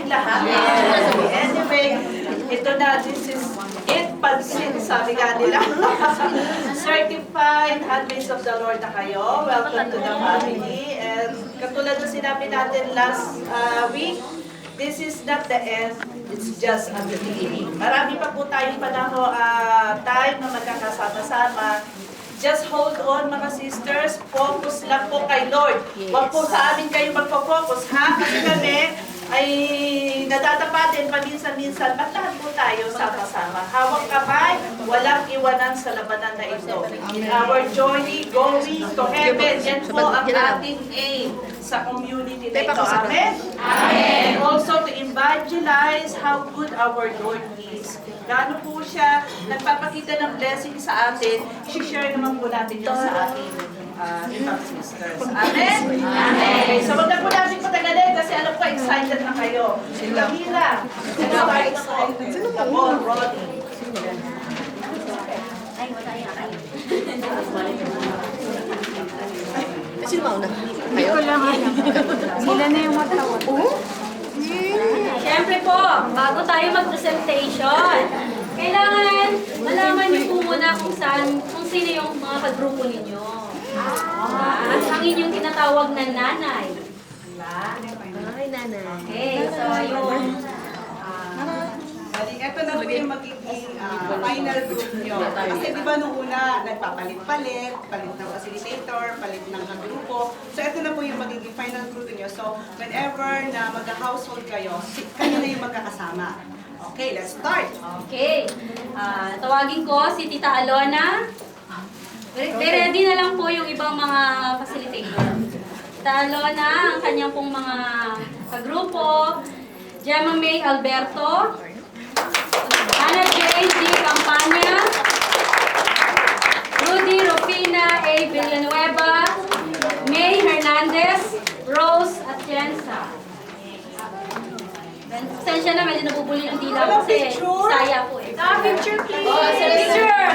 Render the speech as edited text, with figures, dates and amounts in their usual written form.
natin lahat. Anyway, ito na, this is it, pansin, sabi nga nila. Certified handmaids of the Lord na kayo. Welcome to the family. And katulad na sinabi natin last week, this is not the end, it's just at the beginning. Marami pa po tayong time na magkakasama-sama. Just hold on mga sisters, focus lang po kay Lord. Huwag po sa amin kayo magpo-focus, ha? Kasi kami ay natatapatin paminsan-minsan, ba't lahat po tayo sama-sama? Hawak kamay, walang iwanan sa labanan na ito. In our journey, going to heaven, yan po ang ating aim sa community na ito. Amen? Amen! And also to evangelize how good our Lord is. Gaano po siya nagpapakita ng blessing sa atin, i-share naman po natin yun sa ating ibang sisters. Amen? Amen! Okay, so wag na po natin patagalin kasi alam ko excited na kayo. Camila, start na po. The ball rolling. Sino mauna? Hindi ko lang alam. Sila na yung matawag. Siyempre po, bago tayo mag-presentation, kailangan malaman niyo po muna kung sino yung mga kagrupo ninyo. At ang inyong tinatawag na nanay. Diba? Ay, nanay. Okay, so yung... Bali, ito na po yung magiging final group nyo. Kasi di ba nung una, nagpapalit-palit, palit ng facilitator, palit ng grupo. So ito na po yung magiging final group nyo. So whenever na mag-household kayo, kayo na yung magkakasama. Okay, let's start. Okay, tawagin ko si Tita Alona. Ready na lang po yung ibang mga facilitator. Tita Alona, ang kanyang pong mga kagrupo. Gemma May Alberto. Ana Jane D. Campana, Rudy Rufina A. Villanueva, May Hernandez, Rose Atienza. Pasensya na, medyo nabubuli yung dila ko kasi saya po eh. Picture please! Picture!